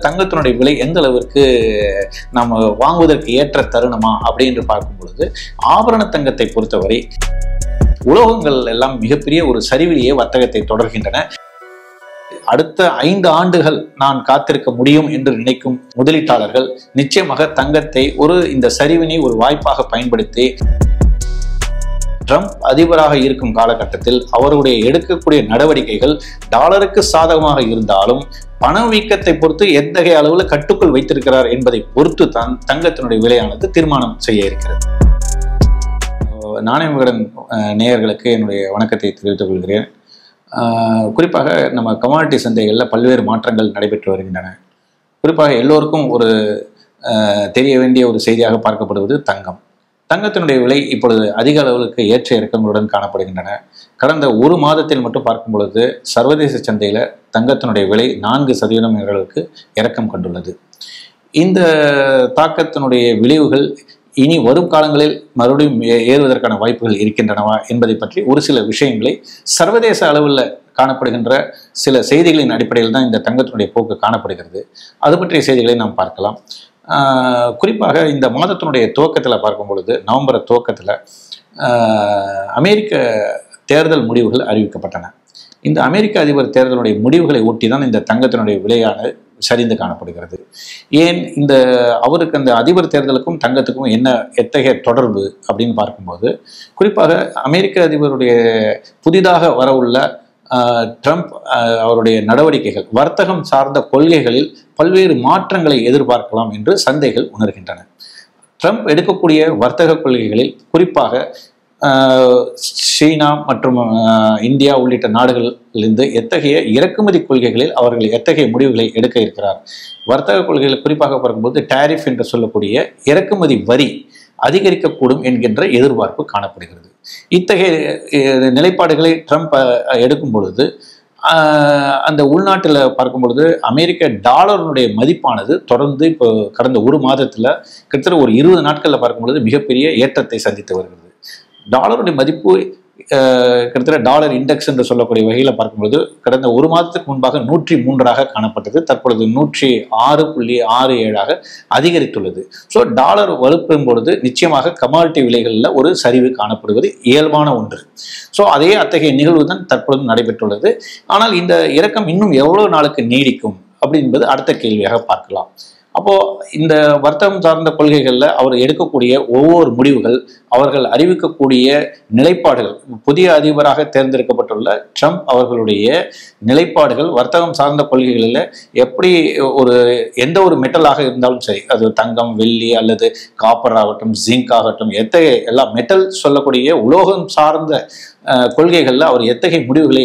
தங்கத்தினுடைய விலை எந்த அளவிற்கு நம்ம வாங்குவதற்கு ஏற்ற தருணமா அப்படின்னு பார்க்கும் பொழுது ஆபரண தங்கத்தை பொறுத்தவரை உலோகங்கள் எல்லாம் மிகப்பெரிய ஒரு சரிவிலேயே வர்த்தகத்தை தொடர்கின்றன. அடுத்த 5 ஆண்டுகள் நான் காத்திருக்க முடியும் என்று நினைக்கும் முதலீட்டாளர்கள் நிச்சயமாக தங்கத்தை இந்த சரிவினை ஒரு வாய்ப்பாக பயன்படுத்தி ட்ரம்ப் அதிபராக இருக்கும் காலகட்டத்தில் அவருடைய எடுக்கக்கூடிய நடவடிக்கைகள் டாலருக்கு சாதகமாக இருந்தாலும் பணவீக்கத்தை பொறுத்து எத்தகைய அளவில் கட்டுக்குள் வைத்திருக்கிறார் என்பதை பொறுத்து தான் தங்கத்தினுடைய விலையானது தீர்மானம் செய்ய இருக்கிறது. நாணய விகடன் நேயர்களுக்கு என்னுடைய வணக்கத்தை தெரிவித்துக் கொள்கிறேன். குறிப்பாக நம்ம கமாடிட்டி சந்தைகளில் பல்வேறு மாற்றங்கள் நடைபெற்று வருகின்றன. குறிப்பாக எல்லோருக்கும் தெரிய வேண்டிய ஒரு செய்தியாக பார்க்கப்படுவது தங்கத்தினுடைய விலை இப்பொழுது அதிக அளவுக்கு ஏற்ற இறக்கங்களுடன் காணப்படுகின்றன. கடந்த ஒரு மாதத்தில் மட்டும் பார்க்கும் பொழுது சர்வதேச சந்தையில் தங்கத்தினுடைய விலை 4% அளவுக்கு இறக்கம் கண்டுள்ளது. இந்த தாக்கத்தினுடைய விளைவுகள் இனி வரும் காலங்களில் மறுபடியும் ஏறுவதற்கான வாய்ப்புகள் இருக்கின்றனவா என்பதை பற்றி ஒரு சில விஷயங்களை சர்வதேச அளவில் காணப்படுகின்ற சில செய்திகளின் அடிப்படையில் தான் இந்த தங்கத்தினுடைய போக்கு காணப்படுகிறது. அது பற்றிய செய்திகளை நாம் பார்க்கலாம். குறிப்பாக இந்த மாதத்தினுடைய துவக்கத்தில் பார்க்கும் பொழுது நவம்பர் துவக்கத்தில் அமெரிக்க தேர்தல் முடிவுகள் அறிவிக்கப்பட்டன. இந்த அமெரிக்க அதிபர் தேர்தலுடைய முடிவுகளை ஒட்டி தான் இந்த தங்கத்தினுடைய விலையானது சரிந்து காணப்படுகிறது. ஏன் அவருக்கு அந்த அதிபர் தேர்தலுக்கும் தங்கத்துக்கும் எத்தகைய தொடர்பு அப்படின்னு பார்க்கும்போது குறிப்பாக அமெரிக்க அதிபருடைய புதிதாக வரவுள்ள ட்ரம்ப் அவருடைய நடவடிக்கைகள் வர்த்தகம் சார்ந்த கொள்கைகளில் பல்வேறு மாற்றங்களை எதிர்பார்க்கலாம் என்று சந்தைகள் உணர்கின்றன. ட்ரம்ப் எடுக்கக்கூடிய வர்த்தக கொள்கைகளில் குறிப்பாக சீனா மற்றும் இந்தியா உள்ளிட்ட நாடுகளிலிருந்து எத்தகைய இறக்குமதி கொள்கைகளில் அவர்கள் எத்தகைய முடிவுகளை எடுக்க இருக்கிறார். வர்த்தக கொள்கைகள் குறிப்பாக பார்க்கும்போது டாரிஃப் என்று சொல்லக்கூடிய இறக்குமதி வரி அதிகரிக்கக்கூடும் என்கின்ற எதிர்பார்ப்பு காணப்படுகிறது. இத்தகைய நிலைப்பாடுகளை ட்ரம்ப் எடுக்கும் பொழுது அந்த உள்நாட்டில் பார்க்கும் பொழுது அமெரிக்க டாலருடைய மதிப்பானது தொடர்ந்து இப்போ கடந்த ஒரு மாதத்தில் கிட்டத்தட்ட ஒரு 20 நாட்களில் பார்க்கும் பொழுது மிகப்பெரிய ஏற்றத்தை சந்தித்து வருகிறது. டாலருடைய மதிப்பு கிட்டத்தட்ட டாலர் இண்டெக்ஸ் என்று சொல்லக்கூடிய வகையில் பார்க்கும்பொழுது கடந்த ஒரு மாதத்துக்கு முன்பாக 103 காணப்பட்டது. தற்பொழுது 106.67 அதிகரித்துள்ளது. ஸோ டாலர் வலுப்பெறும் பொழுது நிச்சயமாக கமாடிட்டி விலைகளில் ஒரு சரிவு காணப்படுவது இயல்பான ஒன்று. ஸோ அத்தகைய நிகழ்வு தான் தற்பொழுது நடைபெற்றுள்ளது. ஆனால் இந்த இறக்கம் இன்னும் எவ்வளவு நாளுக்கு நீடிக்கும் அப்படி என்பது அடுத்த கேள்வியாக பார்க்கலாம். அப்போ இந்த வர்த்தகம் சார்ந்த கொள்கைகளில் அவர் எடுக்கக்கூடிய ஒவ்வொரு முடிவுகள் அவர்கள் அறிவிக்கக்கூடிய நிலைப்பாடுகள் புதிய அதிபராக தேர்ந்தெடுக்கப்பட்டுள்ள ட்ரம்ப் அவர்களுடைய நிலைப்பாடுகள் வர்த்தகம் சார்ந்த கொள்கைகளில் எப்படி எந்த ஒரு மெட்டலாக இருந்தாலும் சரி, அது தங்கம், வெள்ளி அல்லது காப்பர் ஆகட்டும், ஜிங்க் ஆகட்டும், எல்லா மெட்டல் சொல்லக்கூடிய உலோகம் சார்ந்த கொள்கைகளில் அவர் எத்தகைய முடிவுகளை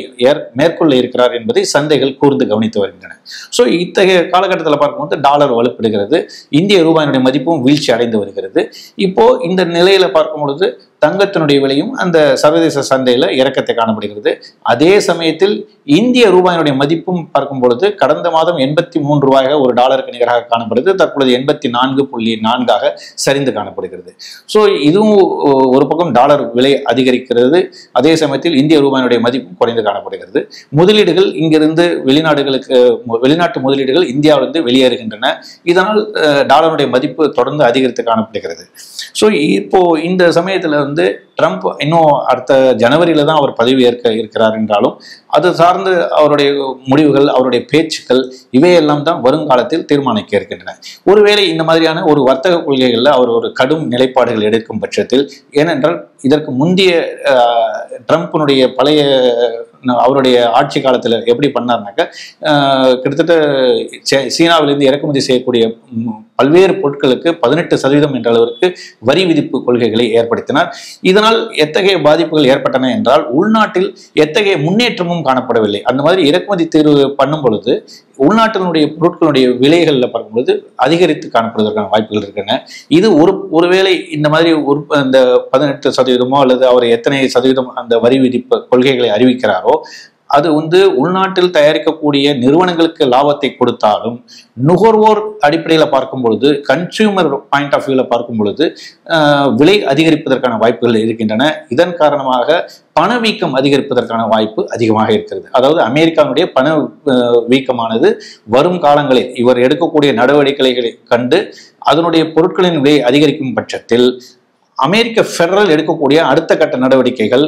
மேற்கொள்ள இருக்கிறார் என்பதை சந்தைகள் கூர்ந்து கவனித்து வருகின்றன. ஸோ இத்தகைய காலகட்டத்தில் பார்க்கும்போது டாலர் வலுப்படுகிறது, இந்திய ரூபாயினுடைய மதிப்பும் வீழ்ச்சி அடைந்து வருகிறது. இப்போ இந்த நிலையில பார்க்கும் பொழுது தங்கத்தினுடைய விலையும் அந்த சர்வதேச சந்தையில் இறக்கத்தை காணப்படுகிறது. அதே சமயத்தில் இந்திய ரூபாயினுடைய மதிப்பும் பார்க்கும் பொழுது கடந்த மாதம் 83 ரூபாயாக ஒரு டாலருக்கு நிகராக காணப்படுது. தற்பொழுது 84.4 சரிந்து காணப்படுகிறது. ஸோ இதுவும் ஒரு பக்கம் டாலர் விலை அதிகரிக்கிறது. அதே சமயத்தில் இந்திய ரூபாயினுடைய மதிப்பும் குறைந்து காணப்படுகிறது. முதலீடுகள் இங்கிருந்து வெளிநாட்டு முதலீடுகள் இந்தியாவிலிருந்து வெளியேறுகின்றன. இதனால் டாலருடைய மதிப்பு தொடர்ந்து அதிகரித்து காணப்படுகிறது. ஸோ இப்போ இந்த சமயத்தில் ட்ரம்ப் இன்னும் அடுத்த ஜனவரியில தான் அவர் பதவி ஏற்க இருக்கிறார் என்றாலும் அது சார்ந்து அவருடைய முடிவுகள், அவருடைய பேச்சுக்கள் இவையெல்லாம் தான் வருங்காலத்தில் தீர்மானிக்க இருக்கின்றன. ஒருவேளை இந்த மாதிரியான ஒரு வர்த்தக கொள்கைகளில் அவர் ஒரு கடும் நிலைப்பாடுகள் எடுக்கும் பட்சத்தில், ஏனென்றால் இதற்கு முந்தைய ட்ரம்ப்பினுடைய பழைய அவருடைய ஆட்சி காலத்தில் எப்படி பண்ணார்னாக்க கிட்டத்தட்ட சீனாவிலிருந்து இறக்குமதி செய்யக்கூடிய பல்வேறு பொருட்களுக்கு 18% என்ற அளவிற்கு வரி விதிப்பு கொள்கைகளை ஏற்படுத்தினார். இதனால் எத்தகைய பாதிப்புகள் ஏற்பட்டன என்றால் உள்நாட்டில் எத்தகைய முன்னேற்றமும் காணப்படவில்லை. அந்த மாதிரி இறக்குமதி தேர்வு பண்ணும் பொழுது உள்நாட்டினுடைய பொருட்களுடைய விலைகளில் பார்க்கும்பொழுது அதிகரித்து காணப்படுவதற்கான வாய்ப்புகள் இருக்கின்றன. இது ஒருவேளை இந்த மாதிரி இந்த 18% அல்லது அவர் எத்தனை சதவீதம் அந்த வரி விதிப்பு கொள்கைகளை அறிவிக்கிறாரோ அது வந்து உள்நாட்டில் தயாரிக்கக்கூடிய நிறுவனங்களுக்கு லாபத்தை கொடுத்தாலும் நுகர்வோர் அடிப்படையில் பார்க்கும் பொழுது, கன்சியூமர் பாயிண்ட் ஆஃப் வியூல பார்க்கும் பொழுது விலை அதிகரிப்பதற்கான வாய்ப்புகள் இருக்கின்றன. இதன் காரணமாக பணவீக்கம் அதிகரிப்பதற்கான வாய்ப்பு அதிகமாக இருக்கிறது. அதாவது அமெரிக்காவுடைய பண வீக்கமானது வரும் காலங்களில் இவர் எடுக்கக்கூடிய நடவடிக்கைகளை கண்டு அதனுடைய பொருட்களின் விலை அதிகரிக்கும் பட்சத்தில் அமெரிக்க ஃபெடரல் எடுக்கக்கூடிய அடுத்த கட்ட நடவடிக்கைகள்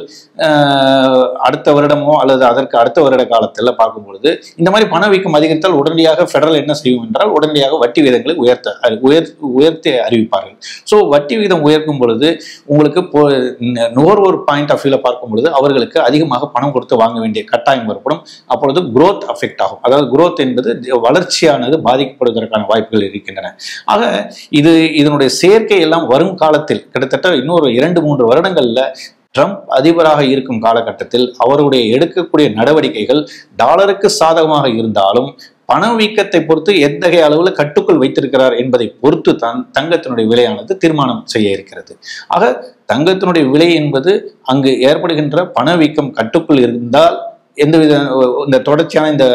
அடுத்த வருடமோ அல்லது அதற்கு அடுத்த வருட காலத்தில் பார்க்கும் பொழுது இந்த மாதிரி பணவீக்கம் அதிகரித்தால் உடனடியாக ஃபெடரல் என்ன செய்யும் என்றால் உடனடியாக வட்டி விகிதங்களை உயர்த்தி அறிவிப்பார்கள். ஸோ வட்டி விகிதம் உயர்க்கும் பொழுது உங்களுக்கு நுகர்வோர் பாயிண்ட் ஆஃப் வியூல பார்க்கும் பொழுது அவர்களுக்கு அதிகமாக பணம் கொடுத்து வாங்க வேண்டிய கட்டாயம் ஏற்படும். அப்பொழுது குரோத் அஃபெக்ட் ஆகும். அதாவது குரோத் என்பது வளர்ச்சியானது பாதிக்கப்படுவதற்கான வாய்ப்புகள் இருக்கின்றன. ஆக இதனுடைய சேர்க்கை எல்லாம் வரும் காலத்தில் கிட்டத்தட்ட இன்னொரு 2-3 வருடங்கள்ல ட்ரம்ப் அதிபராக இருக்கும் காலகட்டத்தில் அவருடைய எடுக்கக்கூடிய நடவடிக்கைகள் டாலருக்கு சாதகமாக இருந்தாலும் பணவீக்கத்தை பொறுத்து எத்தகைய அளவில் கட்டுக்குள் வைத்திருக்கிறார் என்பதை பொறுத்து தான் தங்கத்தினுடைய விலையானது தீர்மானம் செய்ய இருக்கிறது. ஆக தங்கத்தினுடைய விலை என்பது அங்கு ஏற்படுகின்ற பணவீக்கம் கட்டுக்குள் இருந்தால் எந்தவித இந்த தொடர்ச்சியான இந்த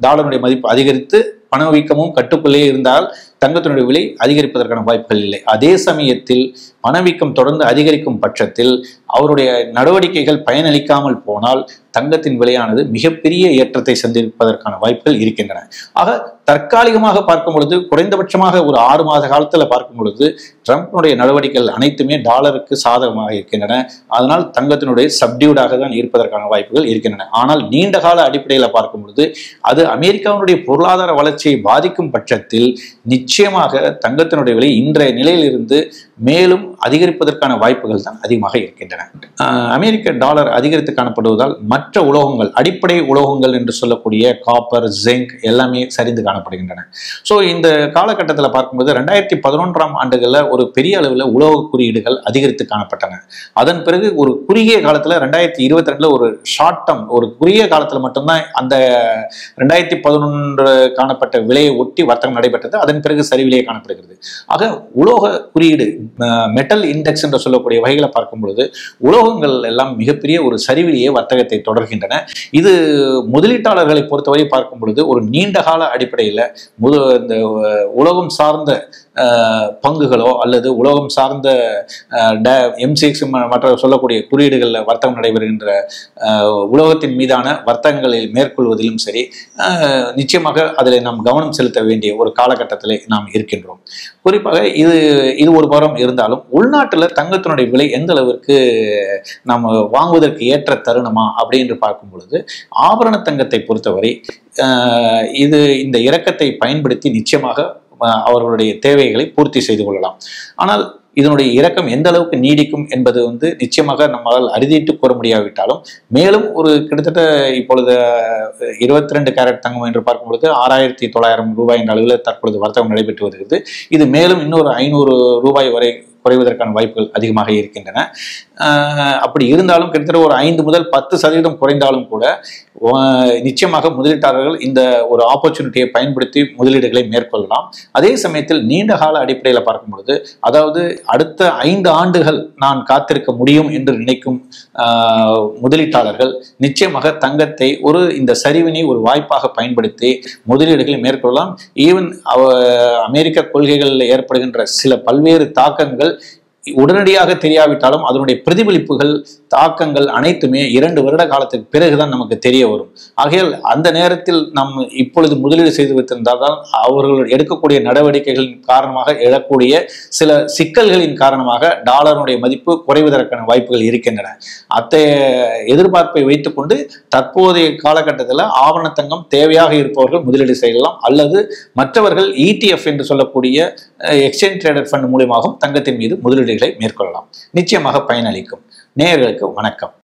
டாலருடைய மதிப்பு அதிகரித்து பணவீக்கமும் கட்டுக்குள்ளே இருந்தால் தங்கத்தினுடைய விலை அதிகரிப்பதற்கான வாய்ப்புகள் இல்லை. அதே சமயத்தில் பணவீக்கம் தொடர்ந்து அதிகரிக்கும் பட்சத்தில் அவருடைய நடவடிக்கைகள் பயனளிக்காமல் போனால் தங்கத்தின் விலையானது மிகப்பெரிய ஏற்றத்தை சந்திப்பதற்கான வாய்ப்புகள் இருக்கின்றன. ஆக தற்காலிகமாக பார்க்கும் பொழுது குறைந்தபட்சமாக ஒரு 6 மாத காலத்தில் பார்க்கும் பொழுது ட்ரம்ப்னுடைய நடவடிக்கைகள் அனைத்துமே டாலருக்கு சாதகமாக இருக்கின்றன. அதனால் தங்கத்தினுடைய சப்டியூடாக தான் இருப்பதற்கான வாய்ப்புகள் இருக்கின்றன. ஆனால் நீண்ட கால அடிப்படையில் பார்க்கும் பொழுது அது அமெரிக்காவினுடைய பொருளாதார வளர்ச்சியை பாதிக்கும் பட்சத்தில் நிச்சயமாக தங்கத்தினுடைய விலை இன்றைய நிலையிலிருந்து மேலும் அதிகரிப்பதற்கான வாய்ப்புகள் தான் அதிகமாக இருக்கின்றன. அமெரிக்க டாலர் அதிகரித்து காணப்படுவதால் மற்ற உலோகங்கள், அடிப்படை உலோகங்கள் என்று சொல்லக்கூடிய காப்பர், ஜிங்க் எல்லாமே சரிந்து காணப்படுகின்றன. ஸோ இந்த காலகட்டத்தில் பார்க்கும்போது 2011ஆம் ஆண்டுகளில் ஒரு பெரிய அளவில் உலோக குறியீடுகள் அதிகரித்து காணப்பட்டன. அதன் பிறகு ஒரு குறுகிய காலத்தில் 2022 ஒரு ஷார்ட் டேர்ம், ஒரு குறுகிய காலத்தில் மட்டும்தான் அந்த 2011 காணப்பட்ட விலையை ஒட்டி வர்த்தகம் நடைபெற்றது. அதன் பிறகு சரிவிலேயே காணப்படுகிறது. ஆக உலோக குறியீடு, மெட்டல் இண்டெக்ஸ் என்று சொல்லக்கூடிய வகைகளை பார்க்கும் பொழுது உலோகங்கள் எல்லாம் மிகப்பெரிய ஒரு சரிவிலேயே வர்த்தகத்தை தொடர்கின்றன. இது முதலீட்டாளர்களை பொறுத்தவரை பார்க்கும் பொழுது ஒரு நீண்ட கால அடிப்படையில் இந்த உலோகம் சார்ந்த பங்குகளோ அல்லது உலோகம் சார்ந்த MCX மற்ற சொல்லக்கூடிய குறியீடுகளில் வர்த்தகம் நடைபெறுகின்ற உலோகத்தின் மீதான வர்த்தகங்களில் மேற்கொள்வதிலும் சரி நிச்சயமாக அதில் நாம் கவனம் செலுத்த வேண்டிய ஒரு காலகட்டத்தில் நாம் இருக்கின்றோம். குறிப்பாக இது ஒரு புறம் இருந்தாலும் உள்நாட்டில் தங்கத்தினுடைய விலை எந்த அளவிற்கு நாம் வாங்குவதற்கு ஏற்ற தருணமா அப்படின்னு பார்க்கும் பொழுது ஆபரண தங்கத்தை பொறுத்தவரை இந்த இறக்கத்தை பயன்படுத்தி நிச்சயமாக அவர்களுடைய தேவைகளை பூர்த்தி செய்து கொள்ளலாம். ஆனால் இதனுடைய இறக்கம் எந்த அளவுக்கு நீடிக்கும் என்பது நிச்சயமாக நம்மளால் அறுதிட்டு கூற முடியாவிட்டாலும் மேலும் ஒரு கிட்டத்தட்ட இப்பொழுது 22 கேரட் தங்கம் என்று பார்க்கும் பொழுது 6,900 ரூபாய் என்ற அளவில் தற்பொழுது வர்த்தகம் நடைபெற்று வருகிறது. இது மேலும் இன்னொரு 500 ரூபாய் வரை குறைவதற்கான வாய்ப்புகள் அதிகமாக இருக்கின்றன. அப்படி இருந்தாலும் கிட்டத்தட்ட ஒரு 5 முதல் 10% குறைந்தாலும் கூட நிச்சயமாக முதலீட்டாளர்கள் இந்த ஒரு ஆப்பர்ச்சுனிட்டியை பயன்படுத்தி முதலீடுகளை மேற்கொள்ளலாம். அதே சமயத்தில் நீண்ட கால அடிப்படையில் பார்க்கும் பொழுது, அதாவது அடுத்த 5 ஆண்டுகள் நான் காத்திருக்க முடியும் என்று நினைக்கும் முதலீட்டாளர்கள் நிச்சயமாக தங்கத்தை இந்த சரிவினை ஒரு வாய்ப்பாக பயன்படுத்தி முதலீடுகளை மேற்கொள்ளலாம். ஈவன் அமெரிக்க கொள்கைகளில் ஏற்படுகின்ற சில பல்வேறு தாக்கங்கள் உடனடியாக தெரியாவிட்டாலும் அதனுடைய பிரதிபலிப்புகள், தாக்கங்கள் அனைத்துமே 2 வருட காலத்துக்கு பிறகுதான் நமக்கு தெரிய வரும். ஆகையால் அந்த நேரத்தில் நாம் இப்பொழுது முதலீடு செய்து வைத்திருந்தால் தான் அவர்கள் எடுக்கக்கூடிய நடவடிக்கைகளின் காரணமாக எழக்கூடிய சில சிக்கல்களின் காரணமாக டாலருடைய மதிப்பு குறைவதற்கான வாய்ப்புகள் இருக்கின்றன. அத்தகைய எதிர்பார்ப்பை வைத்துக்கொண்டு தற்போதைய காலகட்டத்தில் ஆவண தங்கம் தேவையாக இருப்பவர்கள் முதலீடு செய்யலாம், அல்லது மற்றவர்கள் ETF என்று சொல்லக்கூடிய எக்ஸ்சேஞ்ச் ட்ரேடட் ஃபண்ட் மூலமாகவும் தங்கத்தின் மீது முதலீடுகளை மேற்கொள்ளலாம். நிச்சயமாக பயனளிக்கும். நேயர்களுக்கு வணக்கம்.